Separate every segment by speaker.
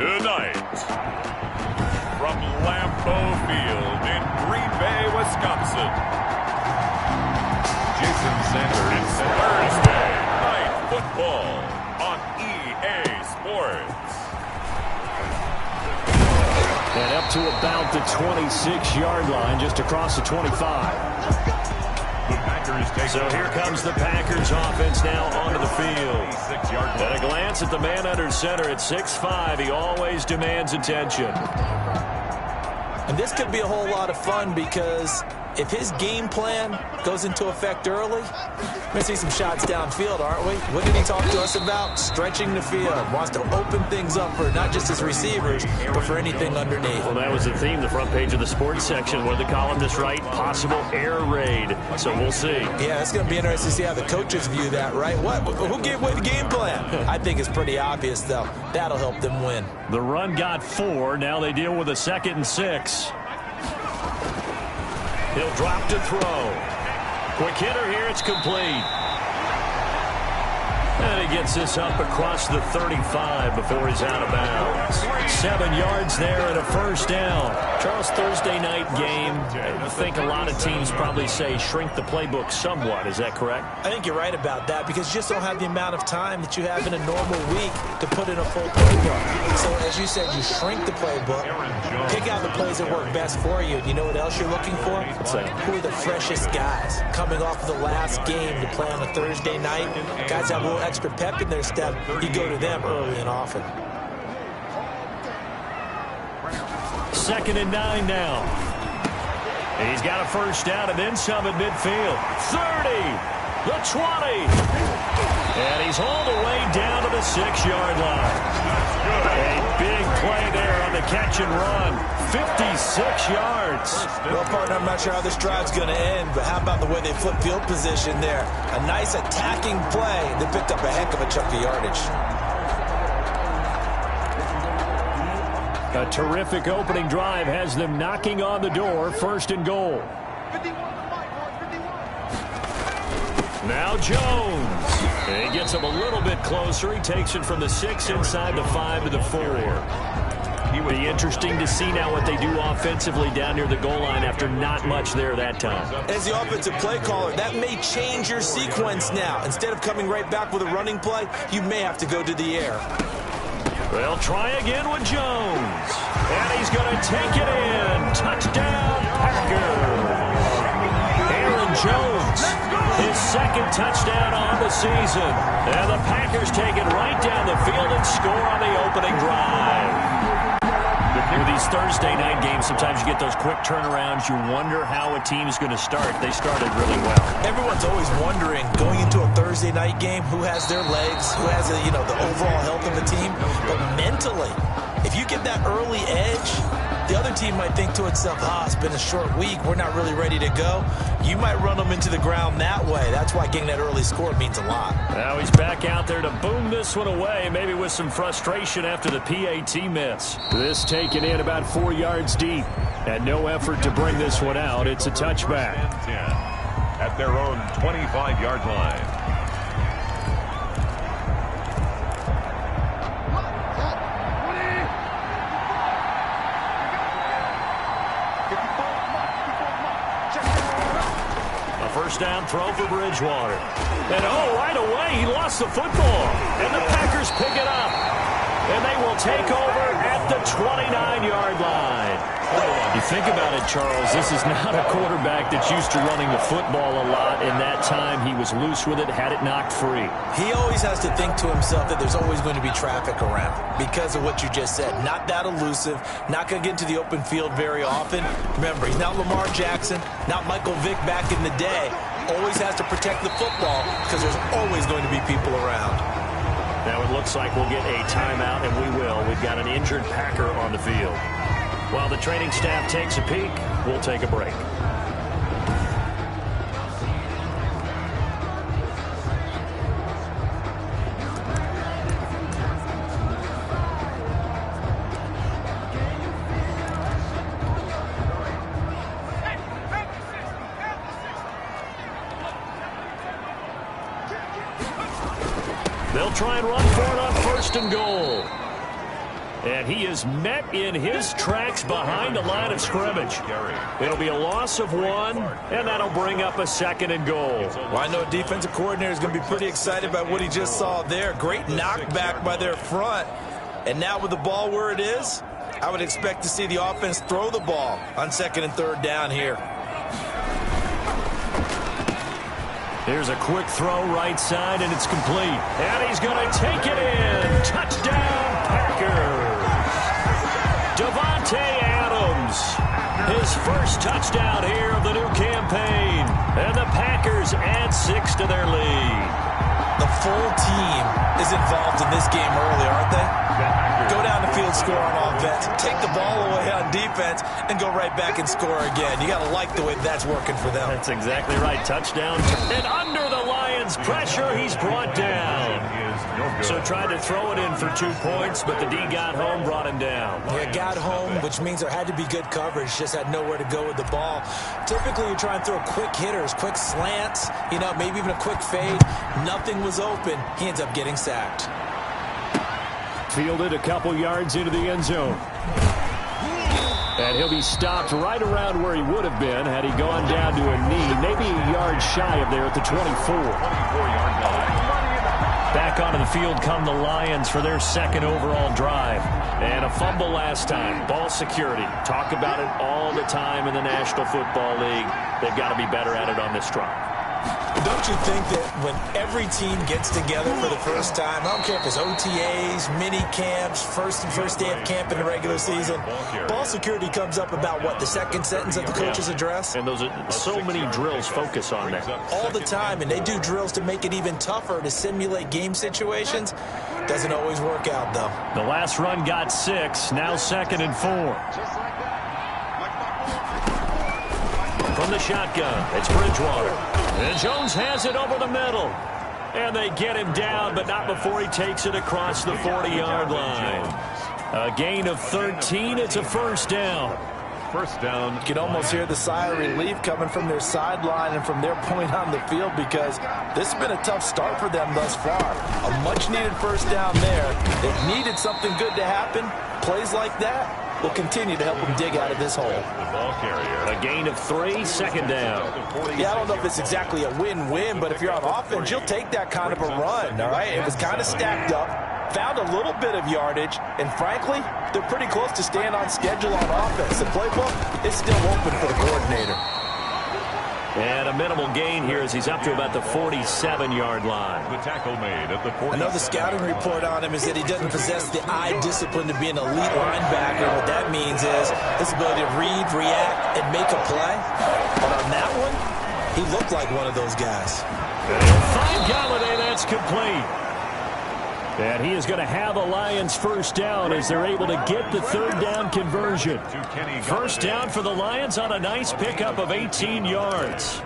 Speaker 1: Tonight, from Lambeau Field in Green Bay, Wisconsin, Jason Sanders. It's Thursday Night Football on EA Sports.
Speaker 2: And up to about the 26-yard line, just across the 25. So here comes the Packers offense now onto the field. At a glance at the man under center at 6'5", he always demands attention.
Speaker 3: And this could be a whole lot of fun because if his game plan goes into effect early, we're going to see some shots downfield, aren't we? What did he talk to us about? Stretching the field. Wants to open things up for not just his receivers, but for anything underneath.
Speaker 2: Well, that was the theme, the front page of the sports section. What did the columnists write? Possible air raid. So we'll see.
Speaker 3: Yeah, it's going to be interesting to see how the coaches view that, right? Who gave away the game plan? I think it's pretty obvious, though. That'll help them win.
Speaker 2: The run got 4. Now they deal with a 2nd and 6. He'll drop to throw. Quick hitter here. It's complete. And he gets this up across the 35 before he's out of bounds. 7 yards there and a first down. Charles, Thursday night game. I think a lot of teams probably say shrink the playbook somewhat. Is that correct?
Speaker 3: I think you're right about that because you just don't have the amount of time that you have in a normal week to put in a full playbook. So as you said, you shrink the playbook, pick out the plays that work best for you. You know what else you're looking for?
Speaker 2: What's that?
Speaker 3: Who are the freshest guys coming off of the last game to play on a Thursday night? Guys have a little extra pep in their step. You go to them early and often.
Speaker 2: 2nd and 9 now. And he's got a first down and then some at midfield. 30, the 20. And he's all the way down to the 6-yard line. A big play there on the catch and run. 56 yards.
Speaker 3: Well, partner, I'm not sure how this drive's going to end, but how about the way they flip field position there? A nice attacking play. They picked up a heck of a chunk of yardage.
Speaker 2: A terrific opening drive has them knocking on the door. 1st and goal. Now Jones. And he gets him a little bit closer. He takes it from the 6 inside the 5 to the 4. It would be interesting to see now what they do offensively down near the goal line after not much there that time.
Speaker 3: As the offensive play caller, that may change your sequence now. Instead of coming right back with a running play, you may have to go to the air.
Speaker 2: They'll try again with Jones. And he's going to take it in. Touchdown, Packers. Aaron Jones, his 2nd touchdown on the season. And the Packers take it right down the field and score on the opening drive. With these Thursday night games, sometimes you get those quick turnarounds. You wonder how a team is going to start. They started really well.
Speaker 3: Everyone's always wondering, going into a Thursday night game, who has their legs, who has the overall health of the team. But mentally, if you get that early edge, the other team might think to itself, it's been a short week. We're not really ready to go. You might run them into the ground that way. That's why getting that early score means a lot.
Speaker 2: Now he's back out there to boom this one away, maybe with some frustration after the PAT miss. This taken in about 4 yards deep, and no effort to bring this one out. It's a touchback.
Speaker 1: At their own 25-yard line.
Speaker 2: First down throw for Bridgewater. And right away he lost the football. And the Packers pick it up. And they will take over at the 29-yard line. You think about it, Charles, this is not a quarterback that's used to running the football a lot. In that time, he was loose with it, had it knocked free.
Speaker 3: He always has to think to himself that there's always going to be traffic around because of what you just said. Not that elusive, not going to get into the open field very often. Remember, he's not Lamar Jackson, not Michael Vick back in the day. Always has to protect the football because there's always going to be people around.
Speaker 2: Now it looks like we'll get a timeout, and we will. We've got an injured Packer on the field. While the training staff takes a peek, we'll take a break. They'll try and run for it on 1st and goal. And he is met in his tracks behind the line of scrimmage. It'll be a loss of 1, and that'll bring up a 2nd and goal.
Speaker 3: Well, I know a defensive coordinator is going to be pretty excited about what he just saw there. Great knockback by their front. And now with the ball where it is, I would expect to see the offense throw the ball on 2nd and 3rd down here.
Speaker 2: Here's a quick throw right side, and it's complete. And he's going to take it in. Touchdown, Packers. Davante Adams, his first touchdown here of the new campaign. And the Packers add 6 to their lead.
Speaker 3: The full team is involved in this game early, aren't they? Go down the field, score on offense, take the ball away on defense, and go right back and score again. You got to like the way that's working for them.
Speaker 2: That's exactly right. Touchdown. And under the Lions' pressure, he's brought down. So tried to throw it in for 2 points, but the D got home, brought him down.
Speaker 3: Yeah, got home, which means there had to be good coverage. Just had nowhere to go with the ball. Typically, you try and throw quick hitters, quick slants, maybe even a quick fade. Nothing was open. He ends up getting sacked.
Speaker 2: Fielded a couple yards into the end zone. And he'll be stopped right around where he would have been had he gone down to a knee, maybe a yard shy of there at the 24.
Speaker 1: 24-yard line.
Speaker 2: Back onto the field come the Lions for their 2nd overall drive. And a fumble last time. Ball security. Talk about it all the time in the National Football League. They've got to be better at it on this drive.
Speaker 3: Don't you think that when every team gets together for the first time, I don't care if it's OTAs, mini camps, first day of camp in the regular season, ball security comes up about what, the 2nd sentence of the coach's address?
Speaker 2: And those are so many drills focus on that.
Speaker 3: All the time, and they do drills to make it even tougher to simulate game situations. Doesn't always work out, though.
Speaker 2: The last run got 6, now 2nd and 4. From the shotgun, it's Bridgewater. And Jones has it over the middle. And they get him down, but not before he takes it across the 40-yard line. A gain of 13. It's a 1st down.
Speaker 1: First down.
Speaker 3: You can almost hear the sigh of relief coming from their sideline and from their point on the field, because this has been a tough start for them thus far. A much-needed 1st down there. They needed something good to happen. Plays like that will continue to help them dig out of this hole.
Speaker 1: The ball carrier.
Speaker 2: A gain of 3, 2nd down.
Speaker 3: Yeah, I don't know if it's exactly a win-win, but if you're on offense, you'll take that kind of a run, all right? It was kind of stacked up, found a little bit of yardage, and frankly, they're pretty close to staying on schedule on offense. The playbook is still open for the coordinator.
Speaker 2: And a minimal gain here as he's up to about the 47-yard line.
Speaker 1: The tackle made at the 47.
Speaker 3: I know the scouting report on him is that he doesn't possess the eye discipline to be an elite linebacker. What that means is his ability to read, react, and make a play. But on that one, he looked like one of those guys.
Speaker 2: And find Galladay, that's complete. And he is going to have a Lions 1st down as they're able to get the 3rd down conversion. 1st down for the Lions on a nice pickup of 18 yards.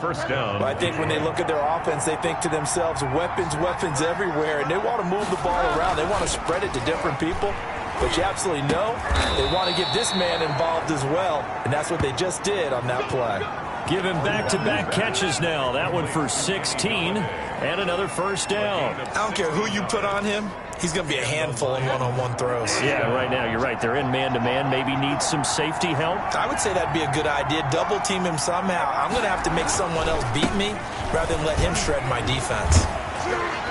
Speaker 1: First down.
Speaker 3: But I think when they look at their offense, they think to themselves, weapons everywhere, and they want to move the ball around. They want to spread it to different people. But you absolutely know they want to get this man involved as well, and that's what they just did on that play.
Speaker 2: Give him back-to-back catches now. That one for 16 and another 1st down.
Speaker 3: I don't care who you put on him. He's going to be a handful in one-on-one throws.
Speaker 2: Yeah, right now, you're right. They're in man-to-man. Maybe need some safety help.
Speaker 3: I would say that'd be a good idea. Double team him somehow. I'm going to have to make someone else beat me rather than let him shred my defense.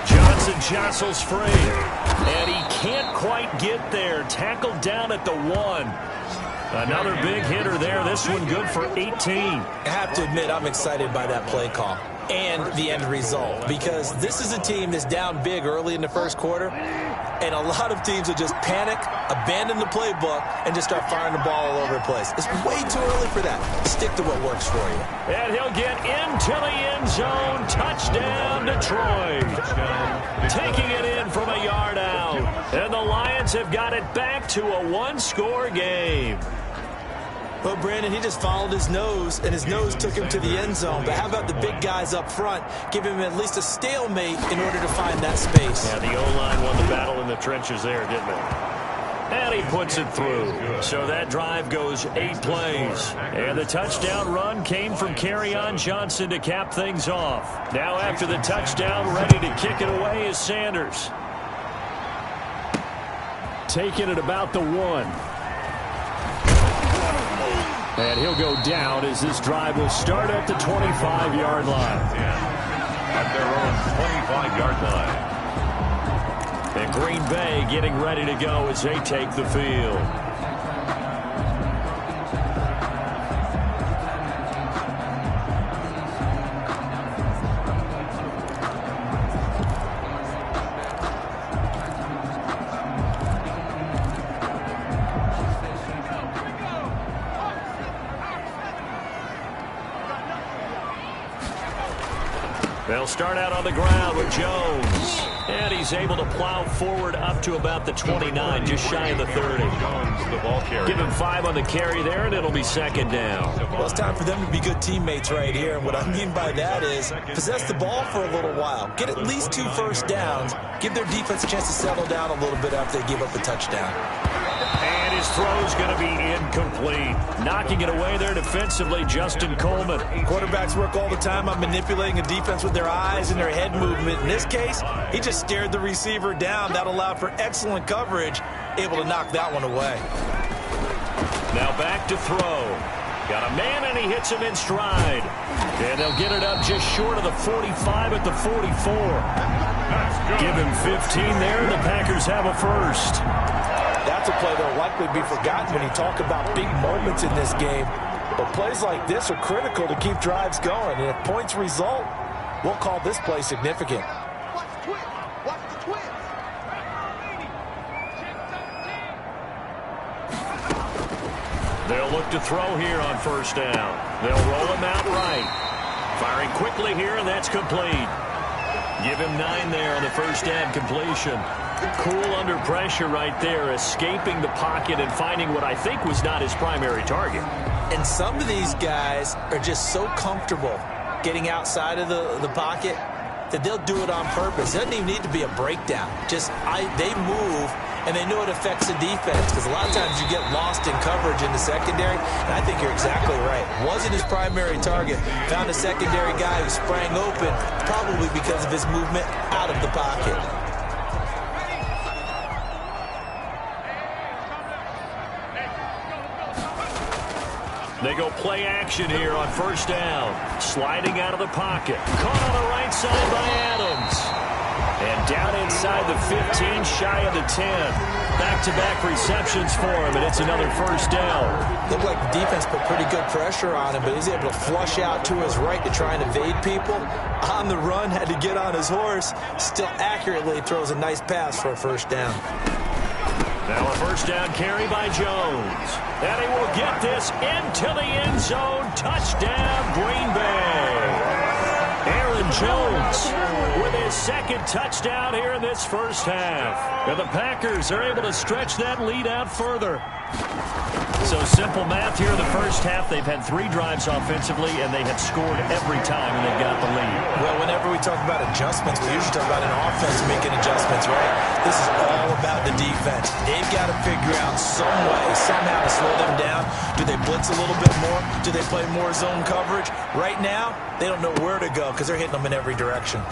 Speaker 2: Johnson jostles free, and he can't quite get there. Tackled down at the 1. Another big hitter there. This one good for 18.
Speaker 3: I have to admit, I'm excited by that play call and the end result, because this is a team that's down big early in the 1st quarter, and a lot of teams will just panic, abandon the playbook, and just start firing the ball all over the place. It's way too early for that. Stick to what works for you.
Speaker 2: And he'll get into the end zone. Touchdown, Detroit. Taking it in from a yard out. And the Lions have got it back to a 1-score game.
Speaker 3: Well, Brandon, he just followed his nose, and his nose took him to the end zone. But how about the big guys up front? Give him at least a stalemate in order to find that space.
Speaker 2: Yeah, the O-line won the battle in the trenches there, didn't it? And he puts it through. So that drive goes 8 plays. And the touchdown run came from Kerryon Johnson to cap things off. Now after the touchdown, ready to kick it away is Sanders. take it at about the 1. And he'll go down as this drive will start at the 25-yard line.
Speaker 1: At their own 25-yard line.
Speaker 2: And Green Bay getting ready to go as they take the field. They'll start out on the ground with Jones. And he's able to plow forward up to about the 29, just shy of the 30.
Speaker 1: Jones, the ball carrier.
Speaker 2: Give him 5 on the carry there, and it'll be second down.
Speaker 3: Well, it's time for them to be good teammates right here. And what I mean by that is possess the ball for a little while. Get at least 2 first downs. Give their defense a chance to settle down a little bit after they give up a touchdown.
Speaker 2: And his throw's going to be incomplete. Knocking it away there defensively, Justin Coleman.
Speaker 3: Quarterbacks work all the time on manipulating a defense with their eyes and their head movement. In this case, he just stared the receiver down. That allowed for excellent coverage, able to knock that one away.
Speaker 2: Now back to throw. Got a man, and he hits him in stride. And they'll get it up just short of the 45 at the 44. Give him 15 there, and the Packers have a first.
Speaker 3: That's a play that will likely be forgotten when you talk about big moments in this game. But plays like this are critical to keep drives going. And if points result, we'll call this play significant.
Speaker 2: They'll look to throw here on first down. They'll roll him out right. Firing quickly here, and that's complete. Give him 9 there on the first down completion. Cool under pressure right there, escaping the pocket and finding what I think was not his primary target.
Speaker 3: And some of these guys are just so comfortable getting outside of the pocket that they'll do it on purpose. It doesn't even need to be a breakdown. They move, and they know it affects the defense, because a lot of times you get lost in coverage in the secondary, and I think you're exactly right. Wasn't his primary target. Found a secondary guy who sprang open, probably because of his movement out of the pocket.
Speaker 2: They go play action here on first down. Sliding out of the pocket. Caught on the right side by Adams. And down inside the 15, shy of the 10. Back-to-back receptions for him, and it's another first down.
Speaker 3: Looked like the defense put pretty good pressure on him, but he's able to flush out to his right to try and evade people. On the run, had to get on his horse. Still accurately throws a nice pass for a first down.
Speaker 2: Now a first down carry by Jones. And he will get this into the end zone. Touchdown, Green Bay. Aaron Jones with his second touchdown here in this first half. And the Packers are able to stretch that lead out further. So simple math here in the first half. They've had 3 drives offensively, and they have scored every time when they've got the lead.
Speaker 3: Well, whenever we talk about adjustments, we usually talk about an offense making adjustments, right? This is all about the defense. They've got to figure out some way, somehow to slow them down. Do they blitz a little bit more? Do they play more zone coverage? Right now, they don't know where to go because they're hitting them in every direction.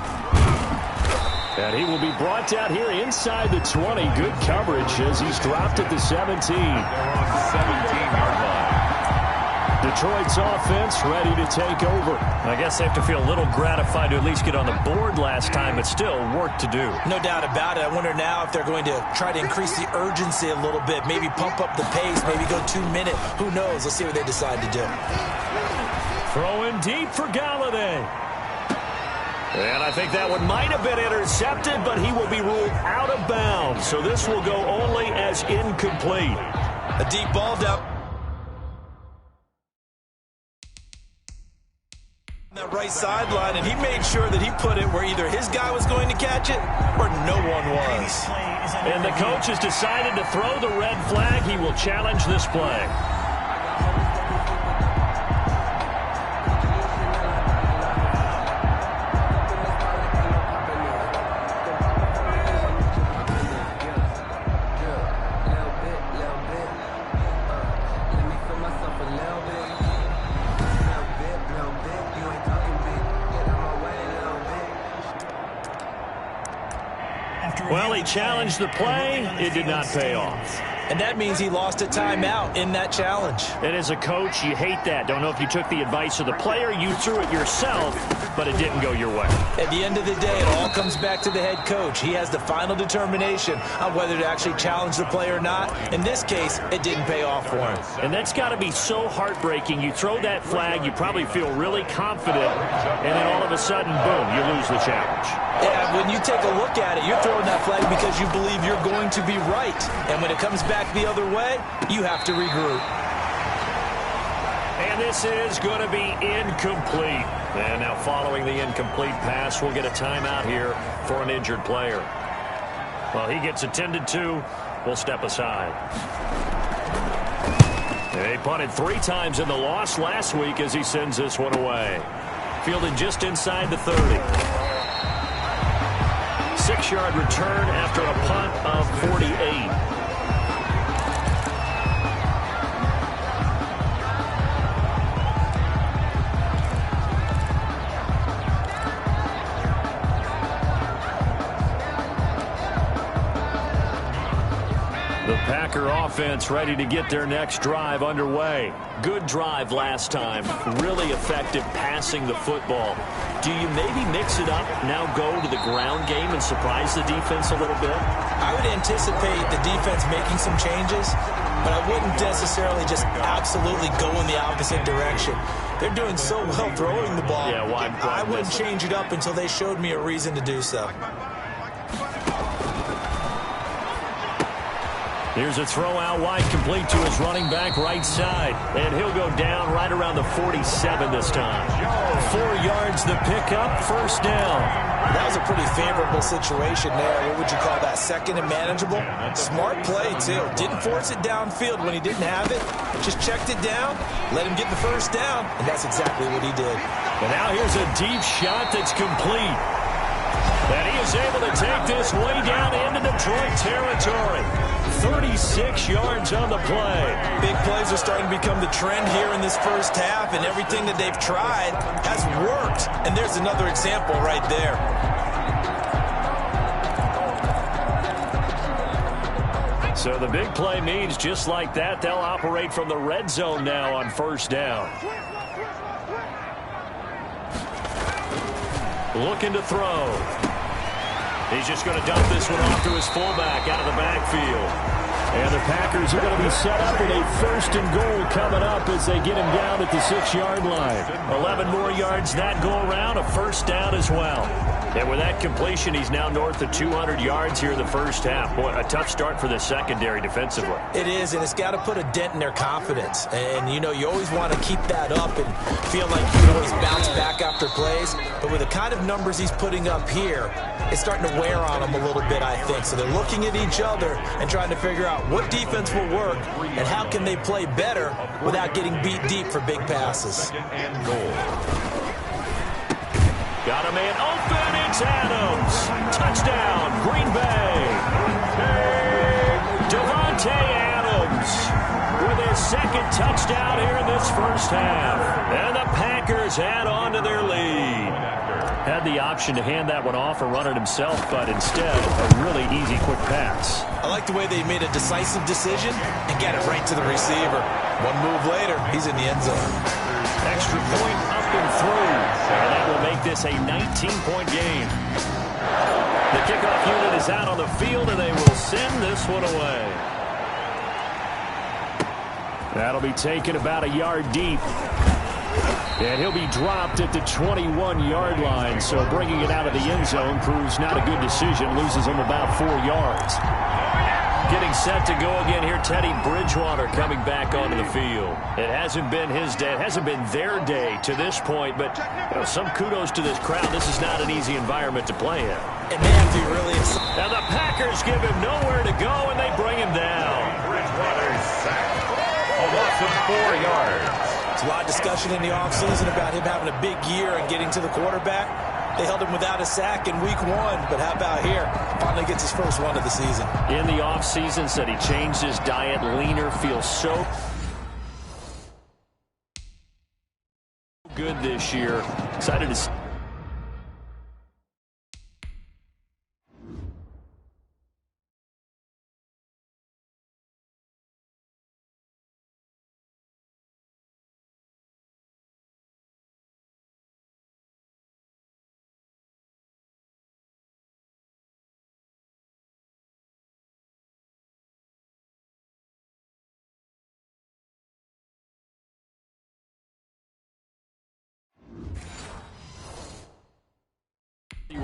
Speaker 2: And he will be brought down here inside the 20. Good coverage as he's dropped at the 17.
Speaker 1: 17-yard line.
Speaker 2: Detroit's offense ready to take over. I guess they have to feel a little gratified to at least get on the board last time, but still work to do.
Speaker 3: No doubt about it. I wonder now if they're going to try to increase the urgency a little bit, maybe pump up the pace, maybe go 2-minute. Who knows? Let's see what they decide to do.
Speaker 2: Throwing deep for Galladay. And I think that one might have been intercepted, but he will be ruled out of bounds. So this will go only as incomplete.
Speaker 3: A deep ball down that right sideline, and he made sure that he put it where either his guy was going to catch it or no one was.
Speaker 2: And the coach has decided to throw the red flag. He will challenge this play. Well, he challenged the play. It did not pay off.
Speaker 3: And that means he lost a timeout in that challenge.
Speaker 2: And as a coach, you hate that. Don't know if you took the advice of the player. You threw it yourself, but it didn't go your way.
Speaker 3: At the end of the day, it all comes back to the head coach. He has the final determination on whether to actually challenge the play or not. In this case, it didn't pay off for him.
Speaker 2: And that's got to be so heartbreaking. You throw that flag, you probably feel really confident, and then all of a sudden, boom, you lose the challenge.
Speaker 3: Yeah, when you take a look at it, you're throwing that flag because you believe you're going to be right. And when it comes back the other way, you have to regroup.
Speaker 2: And this is going to be incomplete. And now following the incomplete pass, we'll get a timeout here for an injured player. Well, he gets attended to. We'll step aside. They punted 3 times in the loss last week as he sends this one away. Fielded just inside the 30. 6-yard return after a punt of 48. The Packer offense ready to get their next drive underway. Good drive last time. Really effective passing the football. Do you maybe mix it up, now go to the ground game and surprise the defense a little bit?
Speaker 3: I would anticipate the defense making some changes, but I wouldn't necessarily just absolutely go in the opposite direction. They're doing so well throwing the ball.
Speaker 2: Yeah, why
Speaker 3: I wouldn't change it up until they showed me a reason to do so.
Speaker 2: Here's a throw out wide, complete to his running back right side. And he'll go down right around the 47 this time. 4 yards the pickup, first down.
Speaker 3: That was a pretty favorable situation there. What would you call that? Second and manageable? Smart play, too. Didn't force it downfield when he didn't have it. Just checked it down, let him get the first down, and that's exactly what he did.
Speaker 2: And now here's a deep shot that's complete. And he is able to take this way down into Detroit territory. 36 yards on the play.
Speaker 3: Big plays are starting to become the trend here in this first half, and everything that they've tried has worked. And there's another example right there.
Speaker 2: So the big play means just like that, they'll operate from the red zone now on first down. Looking to throw. He's just going to dump this one off to his fullback out of the backfield. And the Packers are going to be set up with a first and goal coming up as they get him down at the 6-yard line. 11 more yards that go around, a first down as well. And with that completion, he's now north of 200 yards here in the first half. Boy, a tough start for the secondary defensively.
Speaker 3: It is, and it's got to put a dent in their confidence. And, you know, you always want to keep that up and feel like you can always bounce back after plays. But with the kind of numbers he's putting up here, it's starting to wear on them a little bit, I think. So they're looking at each other and trying to figure out what defense will work and how can they play better without getting beat deep for big passes.
Speaker 2: Got a man open, it's Adams. Touchdown, Green Bay. Devontae Adams with his second touchdown here in this first half. And the Packers add on to their lead. Had the option to hand that one off or run it himself, but instead, a really easy, quick pass.
Speaker 3: I like the way they made a decisive decision and get it right to the receiver. One move later, he's in the end zone.
Speaker 2: Extra point up and through. And that will make this a 19-point game. The kickoff unit is out on the field, and they will send this one away. That'll be taken about a yard deep. And he'll be dropped at the 21-yard line. So bringing it out of the end zone proves not a good decision. Loses him about 4 yards. Getting set to go again here, Teddy Bridgewater coming back onto the field. It hasn't been his day. It hasn't been their day to this point, but you know, some kudos to this crowd. This is not an easy environment to play in.
Speaker 3: And they have to be really excited.
Speaker 2: Now the Packers give him nowhere to go, and they bring him down.
Speaker 1: Bridgewater's sacked. A loss of 4 yards.
Speaker 3: There's a lot of discussion in the offseason about him having a big year and getting to the quarterback. They held him without a sack in week 1, but how about here? Finally gets his first one of the season.
Speaker 2: In the offseason, said he changed his diet, leaner, feels so good this year. Excited to see.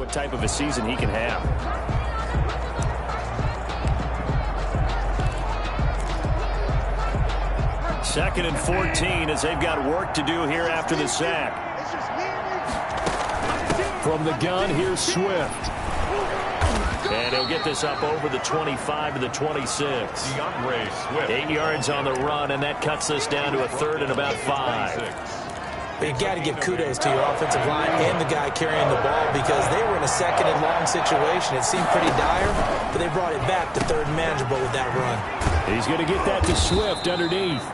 Speaker 2: what type of a season he can have. Second and 14 as they've got work to do here after the sack. From the gun, here's Swift. And he'll get this up over the 25 to the 26. 8 yards on the run, and that cuts this down to a third and about 5.
Speaker 3: But you got to give kudos to your offensive line and the guy carrying the ball because they were in a second and long situation. It seemed pretty dire, but they brought it back to third and manageable with that run.
Speaker 2: He's going to get that to Swift underneath.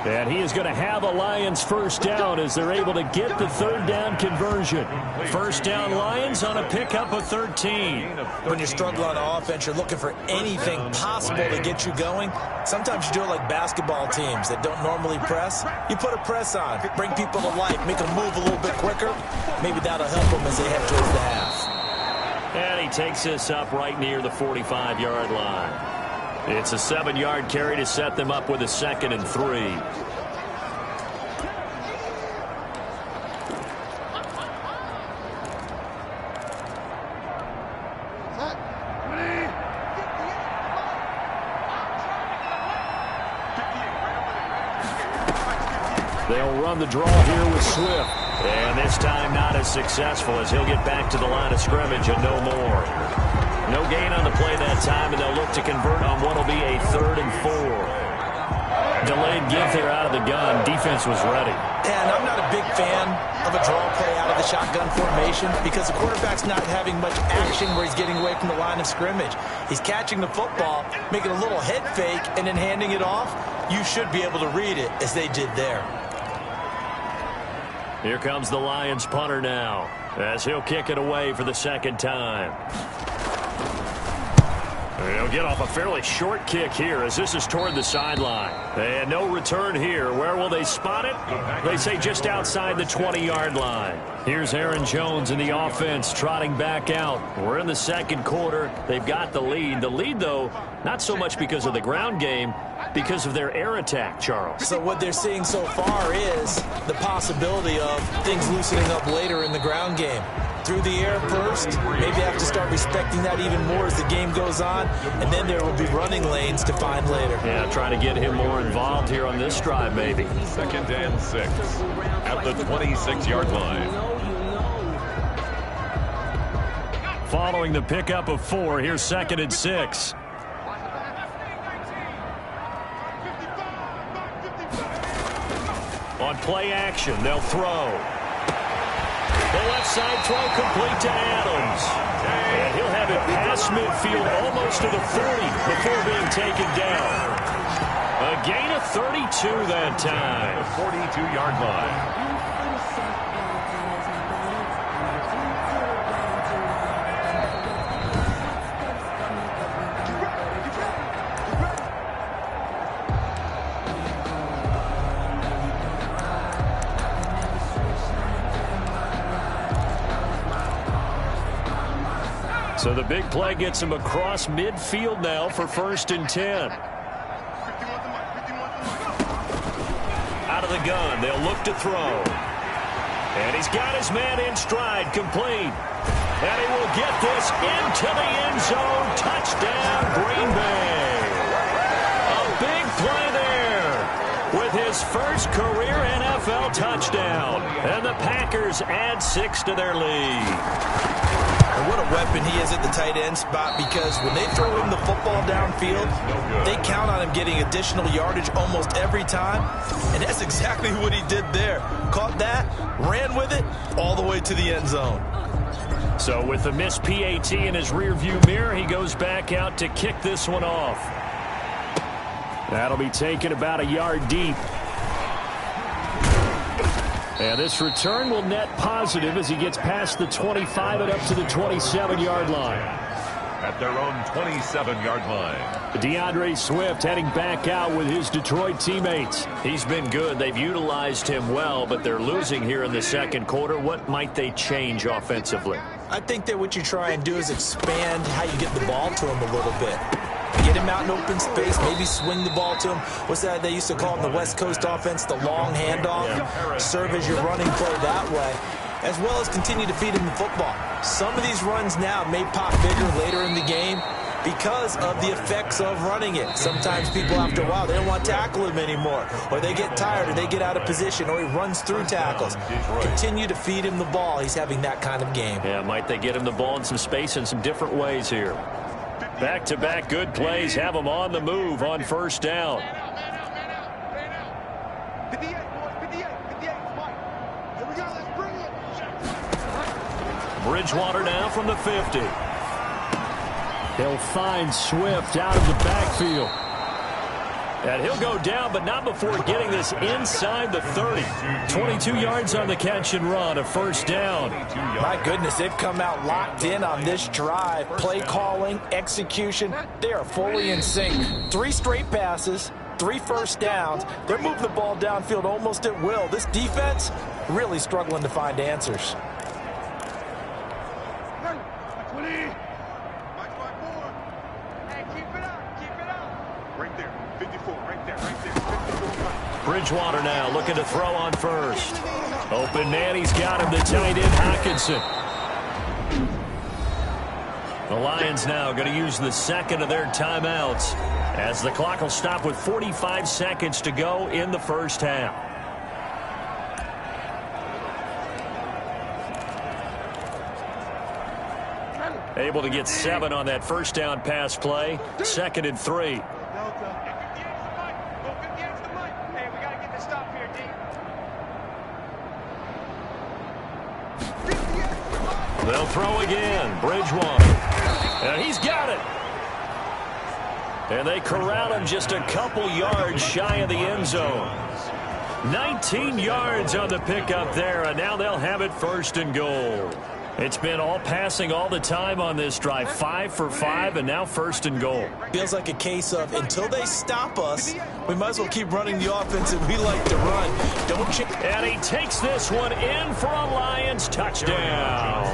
Speaker 2: And he is going to have a Lions first down as they're able to get the third down conversion. First down Lions on a pickup of 13.
Speaker 3: When you're struggling on offense, you're looking for anything possible to get you going. Sometimes you do it like basketball teams that don't normally press. You put a press on, bring people to life, make them move a little bit quicker. Maybe that'll help them as they head towards the half.
Speaker 2: And he takes this up right near the 45-yard line. It's a 7-yard carry to set them up with a 2nd and 3. They'll run the draw here with Swift. And this time not as successful as he'll get back to the line of scrimmage and no more. No gain on the play that time, and they'll look to convert on what will be a 3rd and 4. Delayed give there out of the gun. Defense was ready.
Speaker 3: And I'm not a big fan of a draw play out of the shotgun formation because the quarterback's not having much action where he's getting away from the line of scrimmage. He's catching the football, making a little head fake, and then handing it off. You should be able to read it as they did there.
Speaker 2: Here comes the Lions punter now as he'll kick it away for the 2nd time. He'll get off a fairly short kick here as this is toward the sideline. And no return here. Where will they spot it? They say just outside the 20-yard line. Here's Aaron Jones in the offense trotting back out. We're in the 2nd quarter. They've got the lead. The lead, though, not so much because of the ground game, because of their air attack, Charles.
Speaker 3: So what they're seeing so far is the possibility of things loosening up later in the ground game. Through the air first, maybe have to start respecting that even more as the game goes on, and then there will be running lanes to find later.
Speaker 2: Yeah, try to get him more involved here on this drive, maybe.
Speaker 1: 2nd and 6 at the 26-yard line.
Speaker 2: Following the pickup of 4, here's 2nd and 6. On play action, they'll throw. The left side throw complete to Adams. And he'll have it past midfield almost to the 40 before being taken down. A gain of 32 that time.
Speaker 1: The 42-yard line.
Speaker 2: So the big play gets him across midfield now for 1st and 10. Out of the gun, they'll look to throw. And he's got his man in stride, complete. And he will get this into the end zone. Touchdown, Green Bay. A big play there with his first career NFL touchdown. And the Packers add 6 to their lead.
Speaker 3: And what a weapon he is at the tight end spot because when they throw him the football downfield, they count on him getting additional yardage almost every time. And that's exactly what he did there. Caught that, ran with it, all the way to the end zone.
Speaker 2: So with the missed PAT in his rearview mirror, he goes back out to kick this one off. That'll be taken about a yard deep. And this return will net positive as he gets past the 25 and up to the 27-yard line.
Speaker 1: At their own 27-yard line.
Speaker 2: DeAndre Swift heading back out with his Detroit teammates. He's been good. They've utilized him well, but they're losing here in the 2nd quarter. What might they change offensively?
Speaker 3: I think that what you try and do is expand how you get the ball to him a little bit. Get him out in open space, maybe swing the ball to him. What's that they used to call in the West Coast offense, the long handoff? Serve as your running play that way. as well as continue to feed him the football. Some of these runs now may pop bigger later in the game because of the effects of running it. Sometimes people, after a while, they don't want to tackle him anymore, or they get tired, or they get out of position, or he runs through tackles. Continue to feed him the ball. He's having that kind of game.
Speaker 2: Yeah, might they get him the ball in some space in some different ways here. Back-to-back good plays have him on the move on first down. Bridgewater now from the 50. He'll find Swift out of the backfield. And he'll go down, but not before getting this inside the 30. 22 yards on the catch and run, a first down.
Speaker 3: My goodness, they've come out locked in on this drive. Play calling, execution, they are fully in sync. 3 straight passes, 3 first downs. They're moving the ball downfield almost at will. This defense really struggling to find answers.
Speaker 2: Bridgewater now looking to throw on first. Open man, he's got him, the tight end Hockenson. The Lions now going to use the second of their timeouts as the clock will stop with 45 seconds to go in the first half. Able to get 7 on that first down pass play. 2nd and 3. They'll throw again. Bridgewater. And he's got it. And they corral him just a couple yards shy of the end zone. 19 yards on the pickup there, and now they'll have it 1st and goal. It's been all passing all the time on this drive. 5 for 5, and now 1st and goal.
Speaker 3: Feels like a case of until they stop us, we might as well keep running the offense that we like to run. Don't change.
Speaker 2: And he takes this one in for a Lions touchdown.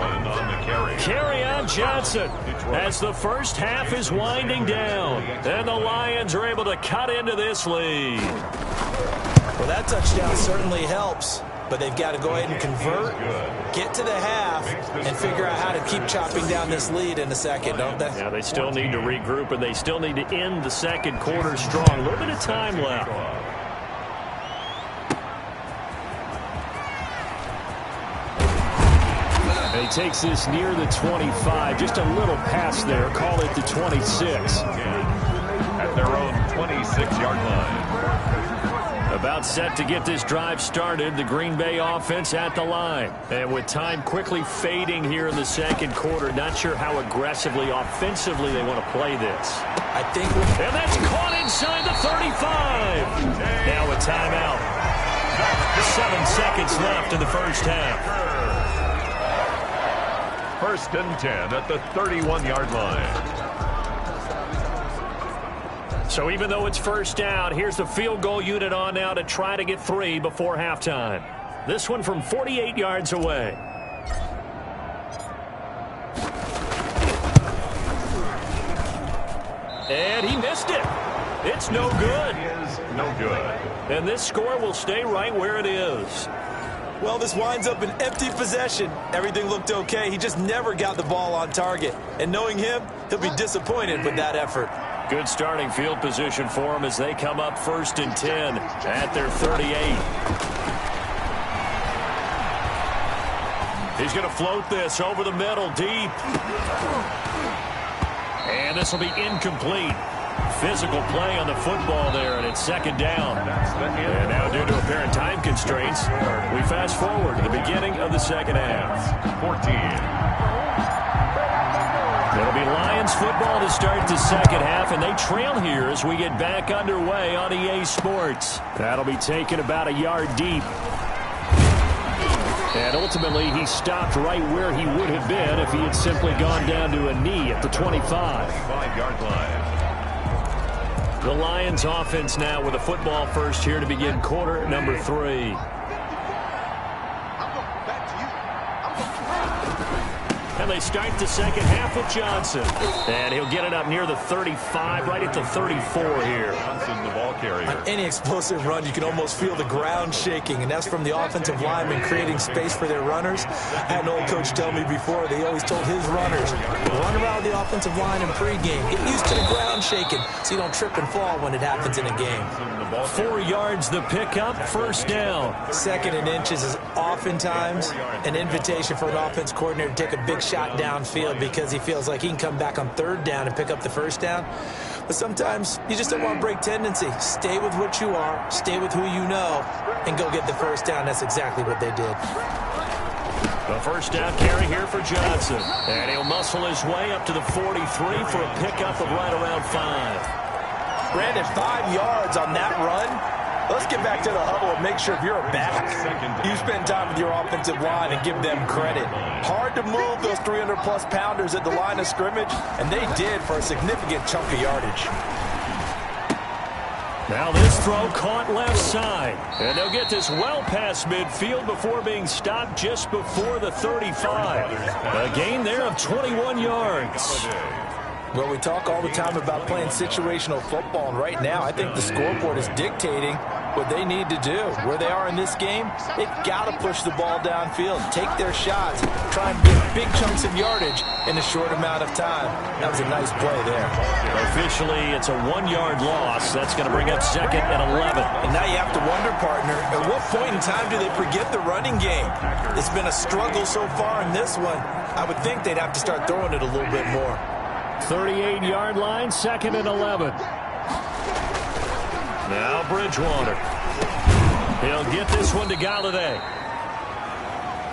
Speaker 2: Carry on Johnson as the first half is winding down. And the Lions are able to cut into this lead.
Speaker 3: Well, that touchdown certainly helps. But they've got to go ahead and convert, get to the half, and figure out how to keep chopping down this lead in the second, don't they?
Speaker 2: Yeah, they still need to regroup, and they still need to end the second quarter strong. A little bit of time left. And he takes this near the 25. Just a little pass there. Call it the 26.
Speaker 1: At their own 26-yard line.
Speaker 2: About set to get this drive started. The Green Bay offense at the line. And with time quickly fading here in the second quarter, not sure how aggressively, offensively they want to play this.
Speaker 3: I think.
Speaker 2: And that's caught inside the 35. Now a timeout. 7 seconds left in the first half.
Speaker 1: 1st and 10 at the 31-yard line.
Speaker 2: So even though it's first down, here's the field goal unit on now to try to get 3 before halftime. This one from 48 yards away. And he missed it. It's no good.
Speaker 1: It is no good.
Speaker 2: And this score will stay right where it is.
Speaker 3: Well, this winds up an empty possession. Everything looked okay. He just never got the ball on target. And knowing him, he'll be disappointed with that effort.
Speaker 2: Good starting field position for him as they come up 1st and 10 at their 38. He's going to float this over the middle deep. And this will be incomplete. Physical play on the football there, and it's 2nd down. And now due to apparent time constraints, we fast forward to the beginning of the second half.
Speaker 1: 14.
Speaker 2: It'll be Lions football to start the second half, and they trail here as we get back underway on EA Sports. That'll be taken about a yard deep. And ultimately, he stopped right where he would have been if he had simply gone down to a knee at the 25.
Speaker 1: 5-yard line.
Speaker 2: The Lions offense now with a football first here to begin quarter number 3. And they start the second half with Johnson. And he'll get it up near the 35, right at the 34 here.
Speaker 1: Johnson, the ball carrier.
Speaker 3: On any explosive run, you can almost feel the ground shaking, and that's from the offensive linemen creating space for their runners. I had an old coach tell me before, they always told his runners, run around the offensive line in pregame. Get used to the ground shaking so you don't trip and fall when it happens in a game.
Speaker 2: 4 yards the pickup, first down.
Speaker 3: 2nd and inches is oftentimes an invitation for an offense coordinator to take a big shot downfield because he feels like he can come back on 3rd down and pick up the first down. But sometimes you just don't want to break tendency. Stay with what you are, stay with who you know, and go get the first down. That's exactly what they did.
Speaker 2: The first down carry here for Johnson. And he'll muscle his way up to the 43 for a pickup of right around 5.
Speaker 3: Brandon, 5 yards on that run. Let's get back to the huddle and make sure if you're a back, you spend time with your offensive line and give them credit. Hard to move those 300-plus pounders at the line of scrimmage, and they did for a significant chunk of yardage.
Speaker 2: Now this throw caught left side. And they'll get this well past midfield before being stopped just before the 35. A gain there of 21 yards.
Speaker 3: Well, we talk all the time about playing situational football, and right now I think the scoreboard is dictating what they need to do. Where they are in this game, they've got to push the ball downfield, take their shots, try and get big chunks of yardage in a short amount of time. That was a nice play there.
Speaker 2: Officially, it's a 1-yard loss. That's going to bring up 2nd and 11.
Speaker 3: And now you have to wonder, partner, at what point in time do they forget the running game? It's been a struggle so far in this one. I would think they'd have to start throwing it a little bit more.
Speaker 2: 38-yard line, 2nd and 11. Now Bridgewater. He'll get this one to Galladay.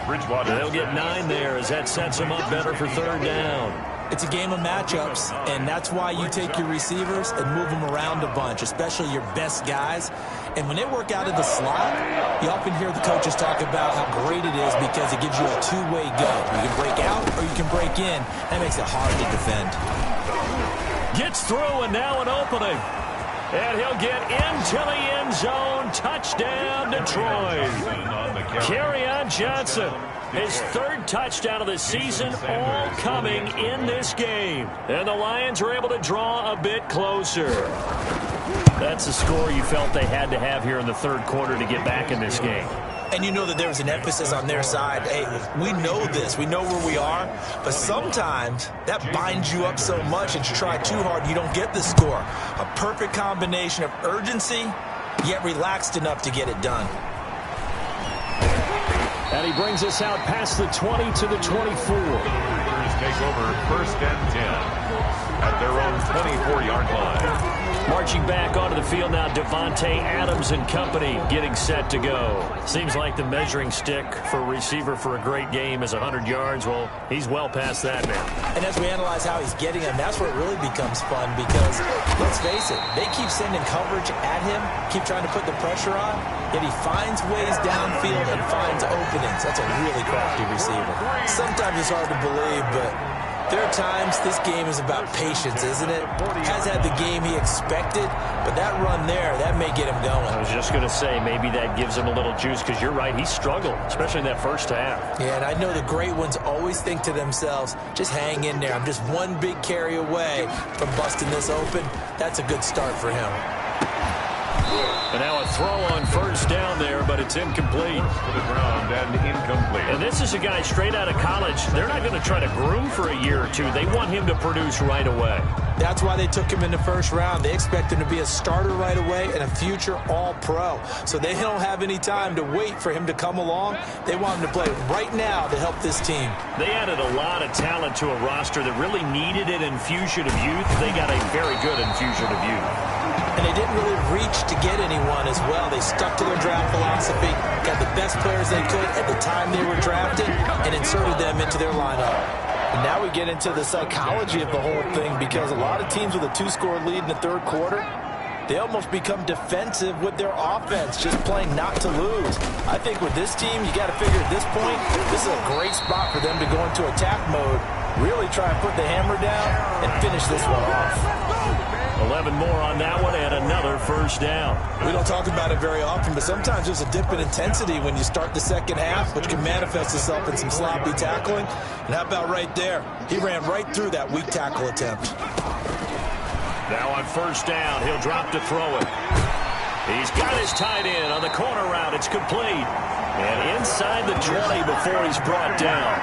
Speaker 1: Bridgewater.
Speaker 2: They'll get 9 there as that sets him up better for 3rd down.
Speaker 3: It's a game of matchups, and that's why you take your receivers and move them around a bunch, especially your best guys. And when they work out of the slot, you often hear the coaches talk about how great it is because it gives you a two-way go. You can break out or you can break in. That makes it hard to defend.
Speaker 2: Gets through, and now an opening. And he'll get into the end zone. Touchdown, Detroit. Kerryon Johnson. His 3rd touchdown of the season, all coming in this game. And the Lions are able to draw a bit closer. That's the score you felt they had to have here in the 3rd quarter to get back in this game.
Speaker 3: And you know that there was an emphasis on their side. Hey, we know this. We know where we are. But sometimes that binds you up so much that you try too hard, you don't get the score. A perfect combination of urgency, yet relaxed enough to get it done.
Speaker 2: And he brings us out past the 20 to the 24.
Speaker 1: Take over 1st and 10 at their own 24-yard line.
Speaker 2: Marching back onto the field now, Devontae Adams and company getting set to go. Seems like the measuring stick for a receiver for a great game is 100 yards. Well, he's well past that now.
Speaker 3: And as we analyze how he's getting them, that's where it really becomes fun because, let's face it, they keep sending coverage at him, keep trying to put the pressure on, yet he finds ways downfield and finds openings. That's a really crafty receiver. Sometimes it's hard to believe, but there are times this game is about patience, isn't it? Has had the game he expected, but that run there, that may get him going.
Speaker 2: I was just going to say, maybe that gives him a little juice because you're right, he struggled, especially in that first half.
Speaker 3: Yeah, and I know the great ones always think to themselves, just hang in there. I'm just one big carry away from busting this open. That's a good start for him.
Speaker 2: And now a throw on first down there, but it's incomplete.
Speaker 1: To the ground and incomplete.
Speaker 2: And this is a guy straight out of college. They're not going to try to groom for a year or two. They want him to produce right away.
Speaker 3: That's why they took him in the first round. They expect him to be a starter right away and a future all-pro. So they don't have any time to wait for him to come along. They want him to play right now to help this team.
Speaker 2: They added a lot of talent to a roster that really needed an infusion of youth. They got a very good infusion of youth.
Speaker 3: And they didn't really reach to get anyone as well. They stuck to their draft philosophy, got the best players they could at the time they were drafted, and inserted them into their lineup. And now we get into the psychology of the whole thing because a lot of teams with a 2-score lead in the 3rd quarter, they almost become defensive with their offense, just playing not to lose. I think with this team, you got to figure at this point, this is a great spot for them to go into attack mode, really try and put the hammer down and finish this one off.
Speaker 2: 11 more on that one and another first down.
Speaker 3: We don't talk about it very often, but sometimes there's a dip in intensity when you start the second half, which can manifest itself in some sloppy tackling. And how about right there? He ran right through that weak tackle attempt.
Speaker 2: Now on first down, he'll drop to throw it. He's got his tight end on the corner route. It's complete. And inside the 20 before he's brought down.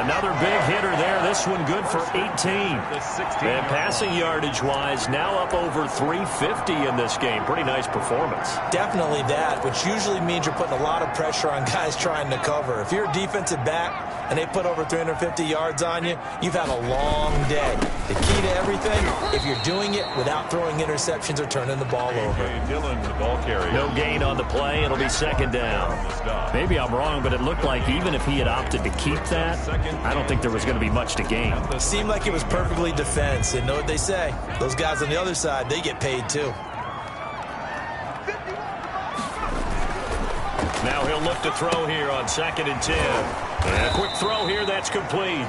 Speaker 2: Another big hitter there. This one good for 18. And passing yardage-wise, now up over 350 in this game. Pretty nice performance.
Speaker 3: Definitely that, which usually means you're putting a lot of pressure on guys trying to cover. If you're a defensive back and they put over 350 yards on you, you've had a long day. The key to everything, if you're doing it without throwing interceptions or turning the ball over.
Speaker 2: No gain on the play. It'll be second down. Maybe I'm wrong, but it looked like even if he had opted to keep that, I don't think there was going to be much to gain.
Speaker 3: It seemed like it was perfectly defense. And know what they say? Those guys on the other side, they get paid too.
Speaker 2: Now he'll look to throw here on 2nd and 10. And a quick throw here, that's complete.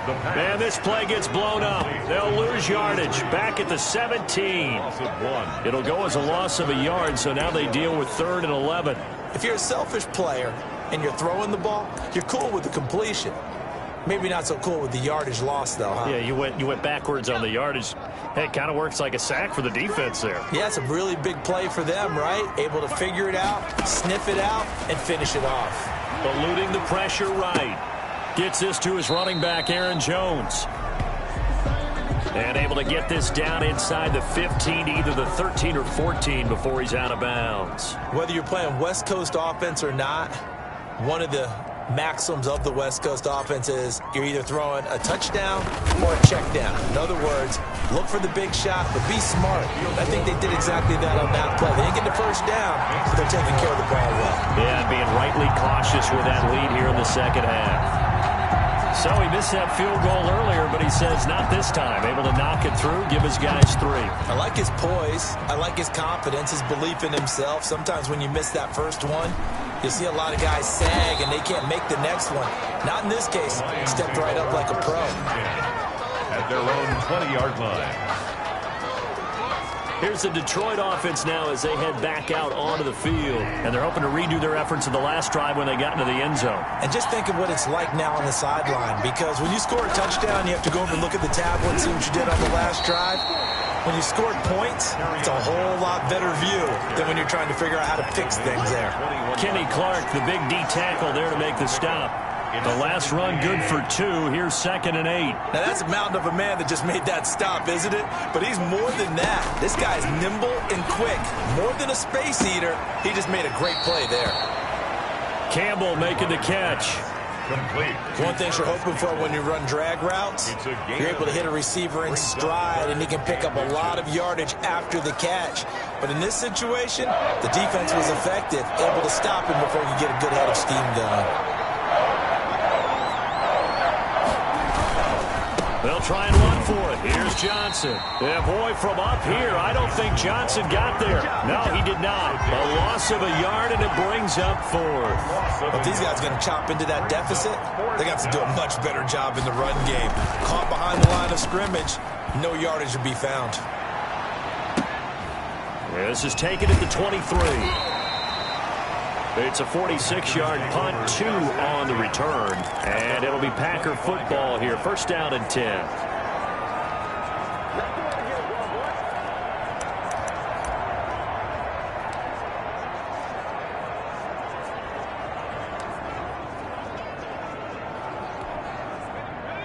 Speaker 2: And this play gets blown up. They'll lose yardage back at the 17. It'll go as a loss of a yard, so now they deal with 3rd and 11.
Speaker 3: If you're a selfish player and you're throwing the ball, you're cool with the completion. Maybe not so cool with the yardage loss, though, huh?
Speaker 2: Yeah, you went backwards on the yardage. Hey, it kind of works like a sack for the defense there.
Speaker 3: Yeah, it's a really big play for them, right? Able to figure it out, sniff it out, and finish it off.
Speaker 2: Eluding the pressure right. Gets this to his running back, Aaron Jones. And able to get this down inside the 15, either the 13 or 14 before he's out of bounds.
Speaker 3: Whether you're playing West Coast offense or not, one of the maxims of the West Coast offense is you're either throwing a touchdown or a check down. In other words, look for the big shot, but be smart. I think they did exactly that on that play. They didn't get the first down, but they're taking care of the ball well.
Speaker 2: Yeah, and being rightly cautious with that lead here in the second half. So he missed that field goal earlier, but he says not this time. Able to knock it through, give his guys 3.
Speaker 3: I like his poise. I like his confidence, his belief in himself. Sometimes when you miss that first one, you see a lot of guys sag and they can't make the next one. Not in this case. Stepped right up like a pro.
Speaker 1: At their own 20-yard line.
Speaker 2: Here's the Detroit offense now as they head back out onto the field. And they're hoping to redo their efforts in the last drive when they got into the end zone.
Speaker 3: And just think of what it's like now on the sideline. Because when you score a touchdown, you have to go over and look at the tablet and see what you did on the last drive. When you scored points, it's a whole lot better view than when you're trying to figure out how to fix things there.
Speaker 2: Kenny Clark, the big D tackle there to make the stop. The last run good for 2. Here's 2nd and 8.
Speaker 3: Now that's a mountain of a man that just made that stop, isn't it? But he's more than that. This guy's nimble and quick. More than a space eater. He just made a great play there.
Speaker 2: Campbell making the catch.
Speaker 1: Complete.
Speaker 3: One thing you're hoping for when you run drag routes, you're able to hit a receiver in stride, and he can pick up a lot of yardage after the catch. But in this situation, the defense was effective, able to stop him before you get a good head of steam going.
Speaker 2: They'll try and run for it. Here's Johnson. Yeah, boy, from up here, I don't think Johnson got there. No, he did not. A loss of a yard, and it brings up 4th.
Speaker 3: If these guys are going to chop into that deficit, they're going to have to do a much better job in the run game. Caught behind the line of scrimmage, no yardage to be found.
Speaker 2: Yeah, this is taken at the 23. It's a 46-yard punt, 2 on the return. And it'll be Packer football here. First down and 10.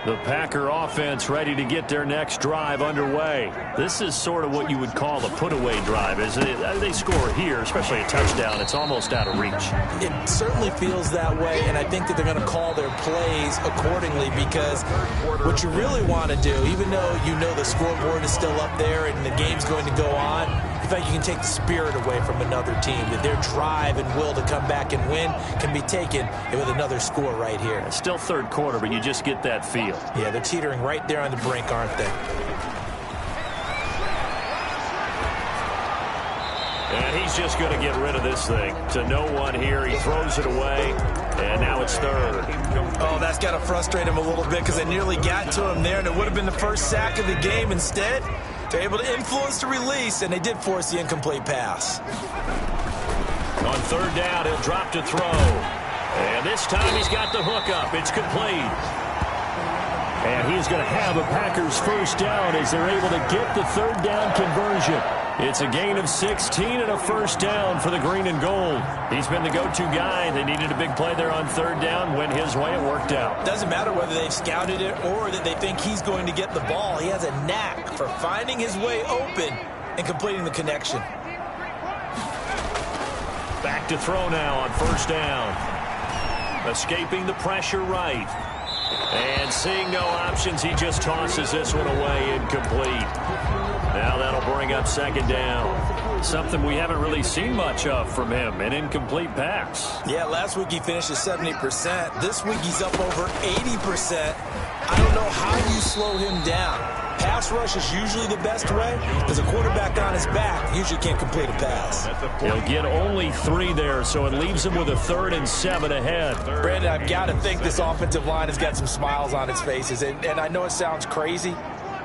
Speaker 2: The Packer offense ready to get their next drive underway. This is sort of what you would call a put-away drive, isn't it? They score here, especially a touchdown. It's almost out of reach.
Speaker 3: It certainly feels that way, and I think that they're going to call their plays accordingly because what you really want to do, even though you know the scoreboard is still up there and the game's going to go on, in fact, you can take the spirit away from another team, that their drive and will to come back and win can be taken with another score right here.
Speaker 2: It's still third quarter, but you just get that feel.
Speaker 3: Yeah, they're teetering right there on the brink, aren't they?
Speaker 2: And he's just going to get rid of this thing. To no one here. He throws it away, and now it's 3rd.
Speaker 3: Oh, that's got to frustrate him a little bit because they nearly got to him there, and it would have been the first sack of the game. Instead, They're able to influence the release, and they did force the incomplete pass.
Speaker 2: On third down, he'll drop to throw. And this time he's got the hook up. It's complete. And he's going to have a Packers first down as they're able to get the third down conversion. It's a gain of 16 and a first down for the green and gold. He's been the go-to guy. They needed a big play there on third down. Went his way. It worked out.
Speaker 3: Doesn't matter whether they've scouted it or that they think he's going to get the ball. He has a knack for finding his way open and completing the connection.
Speaker 2: Back to throw now on first down. Escaping the pressure right. And seeing no options, he just tosses this one away, incomplete. Now that'll bring up second down. Something we haven't really seen much of from him, an incomplete pass.
Speaker 3: Yeah, last week he finished at 70%. This week he's up over 80%. I don't know how you slow him down. Pass rush is usually the best way because a quarterback on his back usually can't complete a pass.
Speaker 2: He'll get only 3 there, so it leaves him with a 3rd and 7 ahead.
Speaker 3: Brandon, I've got to think this offensive line has got some smiles on its faces. And I know it sounds crazy,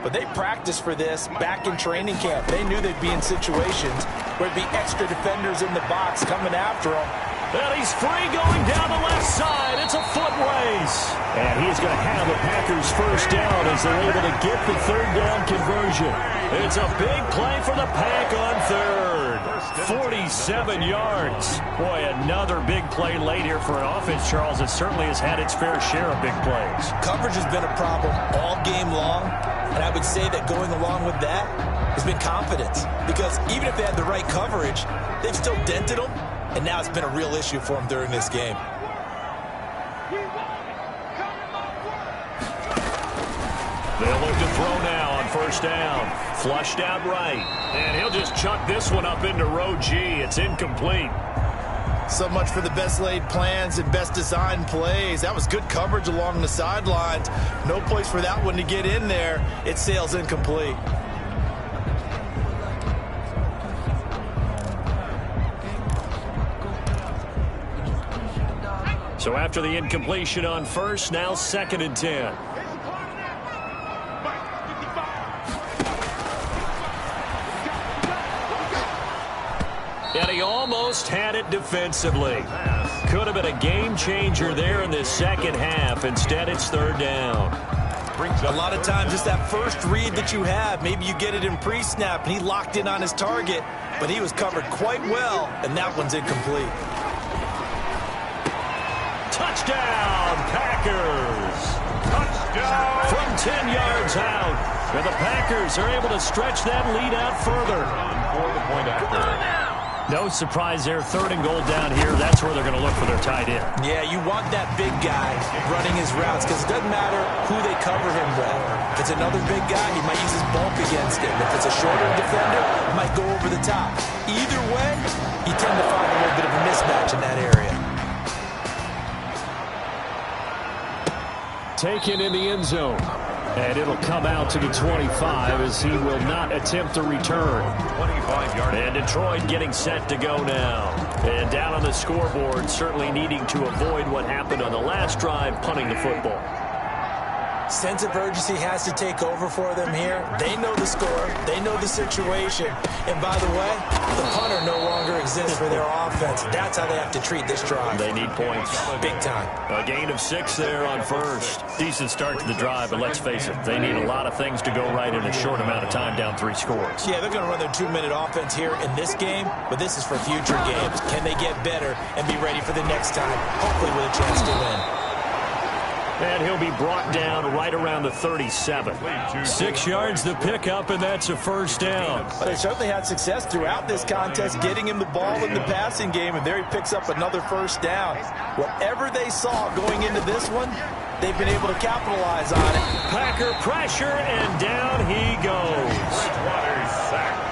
Speaker 3: but they practiced for this back in training camp. They knew they'd be in situations where there'd be extra defenders in the box coming after them.
Speaker 2: And he's free going down the left side. It's a foot race. And he's going to have a Packers first down as they're able to get the third down conversion. It's a big play for the Pack on third. 47 yards. Boy, another big play late here for an offense, Charles. It certainly has had its fair share of big plays.
Speaker 3: Coverage has been a problem all game long. And I would say that going along with that has been confidence. Because even if they had the right coverage, they've still dented them. And now it's been a real issue for him during this game.
Speaker 2: They'll look to throw now on first down. Flushed out right. And he'll just chuck this one up into row G. It's incomplete.
Speaker 3: So much for the best laid plans and best designed plays. That was good coverage along the sidelines. No place for that one to get in there. It sails incomplete.
Speaker 2: So after the incompletion on first, now 2nd and 10. And he almost had it defensively. Could have been a game changer there in the second half. Instead, it's third down.
Speaker 3: A lot of times it's that first read that you have. Maybe you get it in pre-snap and he locked in on his target, but he was covered quite well, and that one's incomplete.
Speaker 2: Touchdown, Packers! Touchdown! From 10 yards out. And the Packers are able to stretch that lead out further.
Speaker 1: For the point after.
Speaker 2: No surprise there. 3rd and goal down here. That's where they're going to look for their tight end.
Speaker 3: Yeah, you want that big guy running his routes because it doesn't matter who they cover him with. If it's another big guy, he might use his bulk against him. If it's a shorter defender, he might go over the top. Either way, you tend to find a little bit of a mismatch in that area.
Speaker 2: Taken in the end zone. And it'll come out to the 25 as he will not attempt to return.
Speaker 1: 25 yards.
Speaker 2: And Detroit getting set to go now. And down on the scoreboard, certainly needing to avoid what happened on the last drive, punting the football.
Speaker 3: Sense of urgency has to take over for them here. They know the score. They know the situation. And by the way, the punter no longer exists for their offense. That's how they have to treat this drive.
Speaker 2: They need points.
Speaker 3: Big time.
Speaker 2: A gain of 6 there on first. Decent start to the drive, but let's face it, they need a lot of things to go right in a short amount of time, down 3 scores.
Speaker 3: Yeah, they're going to run their 2-minute offense here in this game, but this is for future games. Can they get better and be ready for the next time, hopefully with a chance to win?
Speaker 2: And he'll be brought down right around the 37. 6 yards the pickup, and that's a first down.
Speaker 3: But they certainly had success throughout this contest, getting him the ball in the passing game, and there he picks up another first down. Whatever they saw going into this one, they've been able to capitalize on it.
Speaker 2: Packer pressure, and down he goes.
Speaker 1: Bridgewater sacked.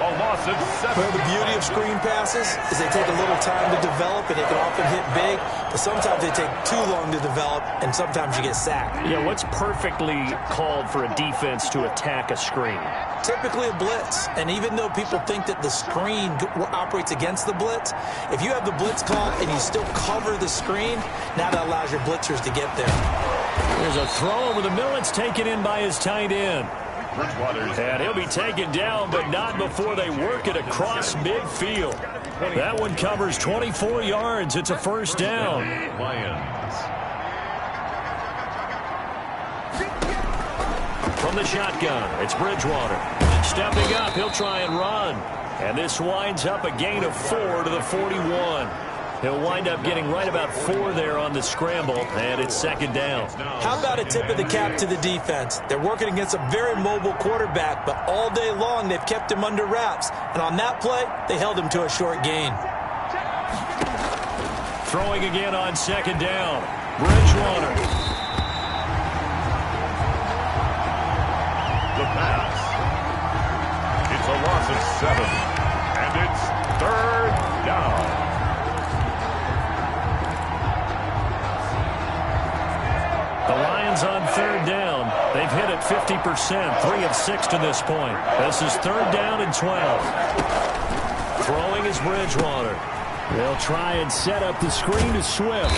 Speaker 1: A loss of 7.
Speaker 3: Well, the beauty of screen passes is they take a little time to develop, and they can often hit big, but sometimes they take too long to develop, and sometimes you get sacked.
Speaker 2: Yeah, what's perfectly called for a defense to attack a screen?
Speaker 3: Typically a blitz, and even though people think that the screen operates against the blitz, if you have the blitz call and you still cover the screen, now that allows your blitzers to get there.
Speaker 2: There's a throw over the middle. It's taken in by his tight end. And he'll be taken down, but not before they work it across midfield. That one covers 24 yards. It's a first down.
Speaker 1: Lions.
Speaker 2: From the shotgun, it's Bridgewater. Stepping up, he'll try and run. And this winds up a gain of 4 to the 41. He'll wind up getting right about 4 there on the scramble, and it's second down.
Speaker 3: How about a tip of the cap to the defense? They're working against a very mobile quarterback, but all day long they've kept him under wraps. And on that play, they held him to a short gain.
Speaker 2: Throwing again on second down. Bridgewater.
Speaker 1: The pass. It's a loss of 7. And it's third down.
Speaker 2: The Lions on third down. They've hit it 50%, 3 of 6 to this point. This is third down and 12. Throwing is Bridgewater. They'll try and set up the screen to Swift.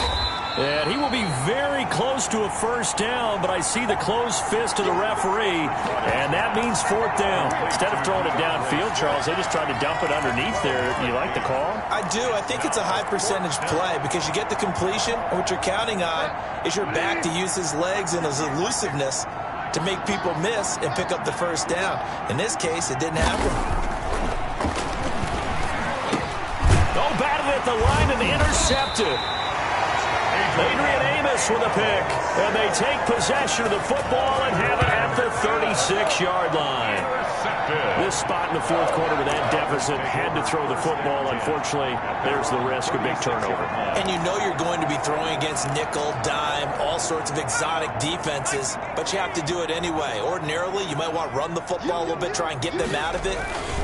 Speaker 2: And he will be very close to a first down, but I see the closed fist of the referee, and that means fourth down. Instead of throwing it downfield, Charles, they just tried to dump it underneath there. Do you like the call?
Speaker 3: I do. I think it's a high-percentage play because you get the completion, and what you're counting on is your back to use his legs and his elusiveness to make people miss and pick up the first down. In this case, it didn't happen.
Speaker 2: Oh, batted at the line and intercepted. Adrian Amos with a pick, and they take possession of the football and have it at the 36-yard line. This spot in the fourth quarter with that deficit had to throw the football. Unfortunately, there's the risk of big turnover.
Speaker 3: And you know you're going to be throwing against nickel, dime, all sorts of exotic defenses, but you have to do it anyway. Ordinarily, you might want to run the football a little bit, try and get them out of it.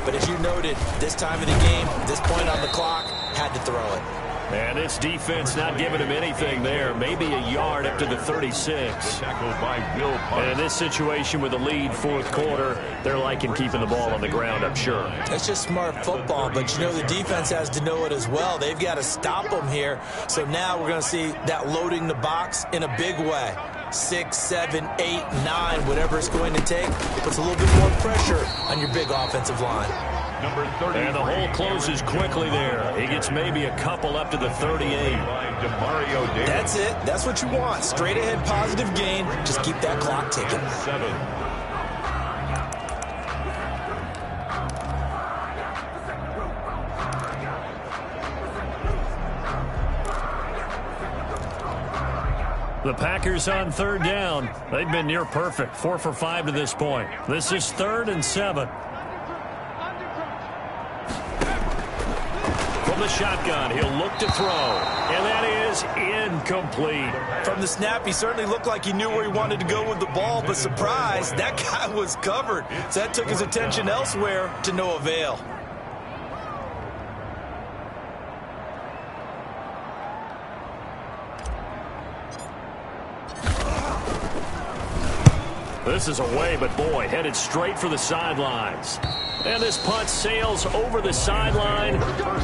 Speaker 3: But as you noted, this time of the game, this point on the clock, had to throw it.
Speaker 2: And this defense not giving him anything there. Maybe a yard up to the 36. And in this situation with a lead fourth quarter, they're liking keeping the ball on the ground, I'm sure.
Speaker 3: It's just smart football, but you know the defense has to know it as well. They've got to stop them here. So now we're going to see that loading the box in a big way. 6, 7, 8, 9, whatever it's going to take. It puts a little bit more pressure on your big offensive line.
Speaker 1: Number 30.
Speaker 2: And the hole closes quickly there. He gets maybe a couple up to the 38.
Speaker 3: That's it. That's what you want. Straight ahead positive gain. Just keep that clock ticking.
Speaker 1: 7.
Speaker 2: The Packers on third down. They've been near perfect. 4 for 5 to this point. This is 3rd and 7. From the shotgun, he'll look to throw. And that is incomplete.
Speaker 3: From the snap, he certainly looked like he knew where he wanted to go with the ball, but surprise, that guy was covered. So that took his attention elsewhere to no avail.
Speaker 2: This is away, but boy, headed straight for the sidelines. And this punt sails over the sideline.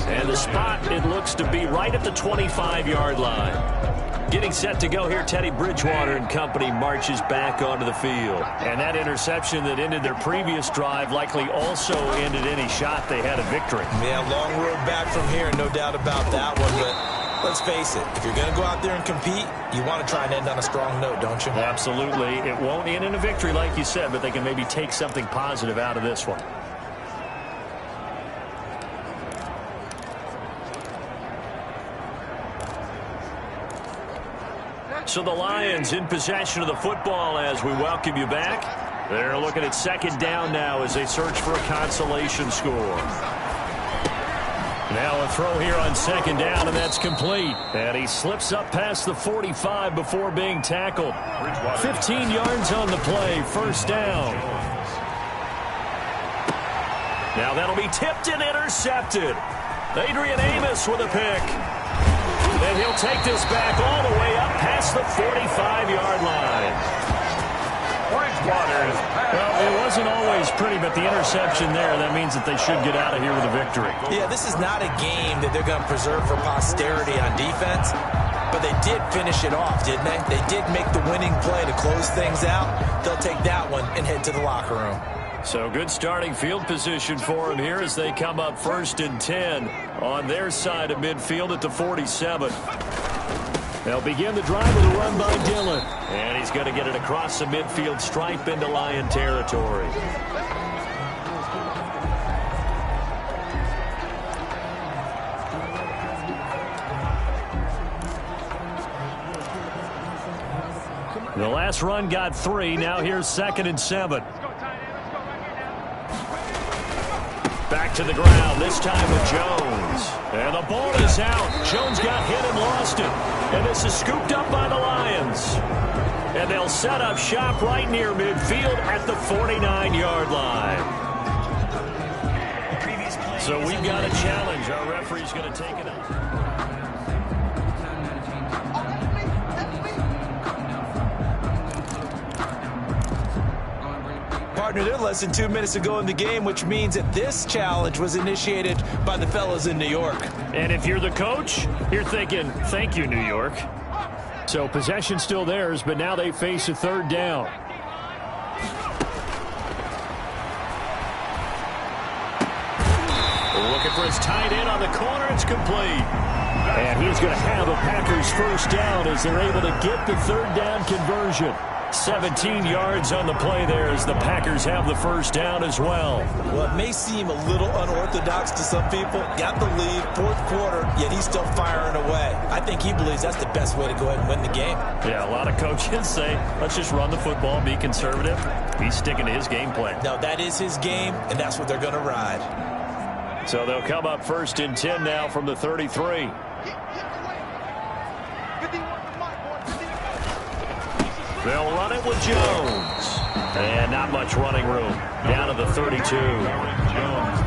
Speaker 2: And the spot, it looks to be right at the 25-yard line. Getting set to go here, Teddy Bridgewater and company marches back onto the field. And that interception that ended their previous drive likely also ended any shot they had a victory.
Speaker 3: Yeah, long road back from here, no doubt about that one. But let's face it, if you're going to go out there and compete, you want to try and end on a strong note, don't you?
Speaker 2: Absolutely. It won't end in a victory like you said, but they can maybe take something positive out of this one. So the Lions in possession of the football as we welcome you back. They're looking at second down now as they search for a consolation score. Now a throw here on second down, and that's complete. And he slips up past the 45 before being tackled. 15 yards on the play, first down. Now that'll be tipped and intercepted. Adrian Amos with a pick. And he'll take this back all the way up past the 45-yard line. Well, it wasn't always pretty, but the interception there, that means that they should get out of here with a victory.
Speaker 3: Yeah, this is not a game that they're going to preserve for posterity on defense. but they did finish it off, didn't they? They did make the winning play to close things out. They'll take that one and head to the locker room.
Speaker 2: So good starting field position for them here as they come up 1st and 10 on their side of midfield at the 47. They'll begin the drive with a run by Dillon. And he's going to get it across the midfield stripe into Lion territory. The last run got 3. Now here's 2nd and 7. Back to the ground, this time with Jones. And the ball is out. Jones got hit and lost it. And this is scooped up by the Lions. And they'll set up shop right near midfield at the 49-yard line. So we've got a challenge. Our referee's going to take it up.
Speaker 3: Partner, they're less than 2 minutes to go in the game, which means that this challenge was initiated by the fellas in New York.
Speaker 2: And if you're the coach, you're thinking, thank you, New York. So possession still theirs, but now they face a 3rd down. Looking for his tight end on the corner. It's complete. And he's going to have a Packers 1st down as they're able to get the 3rd down conversion. 17 yards on the play there as the Packers have the 1st down as well.
Speaker 3: Well, it may seem a little unorthodox to some people. Got the lead, 4th quarter, yet he's still firing away. I think he believes that's the best way to go ahead and win the game.
Speaker 2: Yeah, a lot of coaches say, let's just run the football, be conservative. He's sticking to his game plan.
Speaker 3: No, that is his game, and that's what they're going to ride.
Speaker 2: So they'll come up 1st and 10 now from the 33. They'll run it with Jones. And not much running room. Down to the 32.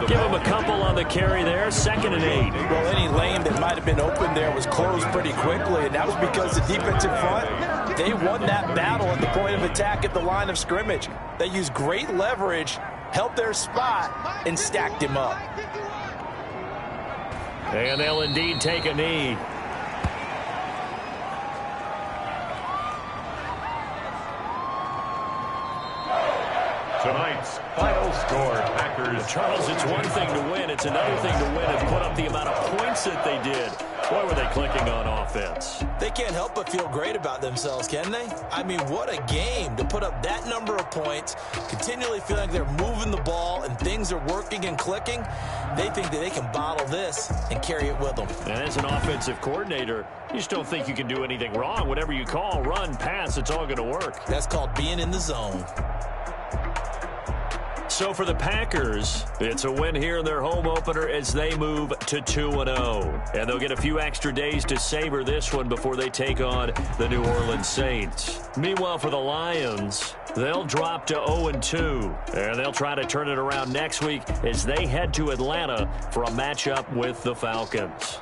Speaker 2: Give him a couple on the carry there. 2nd and 8.
Speaker 3: Well, any lane that might have been open there was closed pretty quickly, and that was because the defensive front, they won that battle at the point of attack at the line of scrimmage. They used great leverage, helped their spot, and stacked him up.
Speaker 2: And they'll indeed take a knee.
Speaker 1: Tonight's final score, Packers.
Speaker 2: Charles, it's one thing to win. It's another thing to win and put up the amount of points that they did. Boy, were they clicking on offense.
Speaker 3: They can't help but feel great about themselves, can they? I mean, what a game to put up that number of points, continually feeling like they're moving the ball and things are working and clicking. They think that they can bottle this and carry it with them.
Speaker 2: And as an offensive coordinator, you just don't think you can do anything wrong. Whatever you call, run, pass, it's all going to work.
Speaker 3: That's called being in the zone.
Speaker 2: So for the Packers, it's a win here in their home opener as they move to 2-0. And they'll get a few extra days to savor this one before they take on the New Orleans Saints. Meanwhile, for the Lions, they'll drop to 0-2. And they'll try to turn it around next week as they head to Atlanta for a matchup with the Falcons.